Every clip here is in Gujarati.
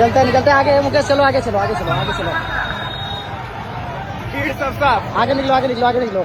निकलते आगे मुकेश, चलो आगे चलो, आगे चलो, आगे चलो, आगे निकलो, आगे निकलो, आगे निकलो।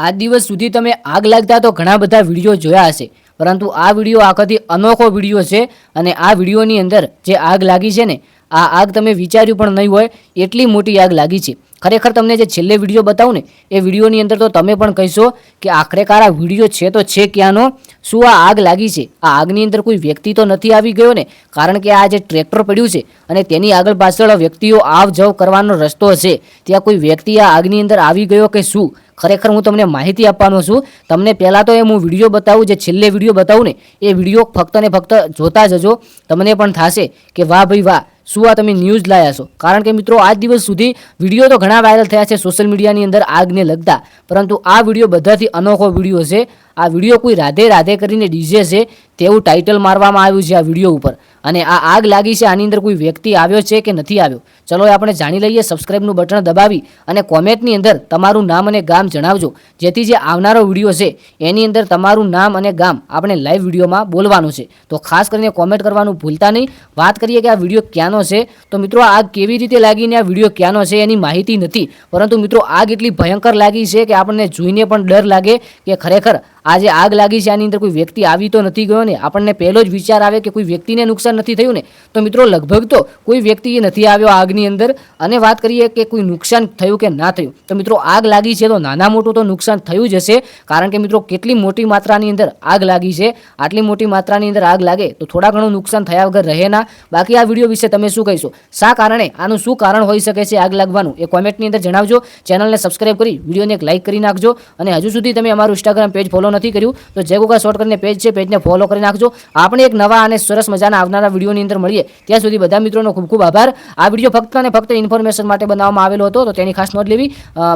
આજ દિવસ સુધી તમે આગ લાગતા તો ઘણા બધા વિડીયો જોયા હશે, પરંતુ આ વિડીયો આખાથી અનોખો વિડીયો છે અને આ વિડીયોની અંદર જે આગ લાગી છે ને, આ આગ તમે વિચાર્યું પણ નહીં હોય એટલી મોટી આગ લાગી છે. ખરેખર તમને જે છેલ્લે વિડીયો બતાવું ને એ વિડીયોની અંદર તો તમે પણ કહેશો કે આખરેકાર આ વિડીયો છે તો છે ક્યાંનો, શું આ આગ લાગી છે? આ આગની અંદર કોઈ વ્યક્તિ તો નથી આવી ગયો ને? કારણ કે આ જે ટ્રેક્ટર પડ્યું છે અને તેની આગળ પાછળ વ્યક્તિઓ આવ જવ કરવાનો રસ્તો હશે, ત્યાં કોઈ વ્યક્તિ આ આગની અંદર આવી ગયો કે શું? ખરેખર હું તમને માહિતી આપવાનો છું. તમને પહેલાં તો હું વિડીયો બતાવું, જે છેલ્લે વિડીયો બતાવું ને એ વિડીયો ફક્ત ને ફક્ત જોતા જજો. તમને પણ થશે કે વાહ ભાઈ વાહ, શું આ તમે ન્યૂઝ લાયા છો? કારણ કે મિત્રો આજ દિવસ સુધી વિડીયો તો ઘણા વાયરલ થયા છે સોશિયલ મીડિયાની અંદર આગને લગતા, પરંતુ આ વિડીયો બધાથી અનોખો વિડીયો છે. આ વિડીયો કોઈ રાધે રાધે કરીને ડીજે છે તેવું ટાઇટલ મારવામાં આવ્યું છે આ વિડીયો ઉપર. અને આ આગ લાગી છે, આની અંદર કોઈ વ્યક્તિ આવ્યો છે કે નથી આવ્યો, ચલો આપણે જાણી લઈએ. સબસ્ક્રાઇબનું બટન દબાવી અને કોમેન્ટની અંદર તમારું નામ અને ગામ જણાવજો, જેથી જે આવનારો વિડીયો છે એની અંદર તમારું નામ અને ગામ આપણે લાઈવ વિડીયોમાં બોલવાનું છે. તો ખાસ કરીને કોમેન્ટ કરવાનું ભૂલતા નહીં. વાત કરીએ કે આ વિડીયો ક્યાંનો છે, તો મિત્રો આગ કેવી રીતે લાગીને આ વિડીયો ક્યાંનો છે એની માહિતી નથી, પરંતુ મિત્રો આગ એટલી ભયંકર લાગી છે કે આપણને જોઈને પણ ડર લાગે કે ખરેખર આ જે આગ લાગી છે આની અંદર કોઈ વ્યક્તિ આવી તો નથી ગયો ને? આપણને પહેલો જ વિચાર આવે કે કોઈ વ્યક્તિને નુકસાન નથી થયું ને? તો મિત્રો લગભગ તો કોઈ વ્યક્તિ નથી આવ્યો આગની અંદર. અને વાત કરીએ કે કોઈ નુકસાન થયું કે ના થયું, તો મિત્રો આગ લાગી છે તો નાના મોટું તો નુકસાન થયું જ હશે. કારણ કે મિત્રો કેટલી મોટી માત્રાની અંદર આગ લાગી છે, આટલી મોટી માત્રાની અંદર આગ લાગે તો થોડા ઘણું નુકસાન થયા વગર રહે ના. બાકી આ વિડીયો વિશે તમે શું કહીશો? શા કારણે આનું શું કારણ હોઈ શકે છે આગ લાગવાનું, એ કોમેન્ટની અંદર જણાવજો. ચેનલને સબસ્ક્રાઇબ કરી વિડીયોને એક લાઇક કરી નાખજો. અને હજુ સુધી તમે અમારું ઇન્સ્ટાગ્રામ પેજ ફોલો નથી કર્યું તો જય ગોગા શોર્ટ કરીને પેજ છે, પેજને ફોલો કરી નાખજો. આપણે એક નવા અને સરસ મજાના આવનારા વિડીયોની અંદર મળીએ. ત્યાં સુધી બધા મિત્રોનો ખૂબ ખૂબ આભાર. આ વિડીયો ફક્ત અને ફક્ત ઇન્ફોર્મેશન માટે બનાવવામાં આવેલો હતો, તો તેની ખાસ નોંધ લેવી.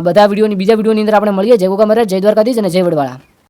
બધા વિડીયોની બીજા વિડીયોની અંદર આપણે મળીએ. જય ગોગા મહારાજ, જય દ્વારકાધીશ અને જય વડવાળા.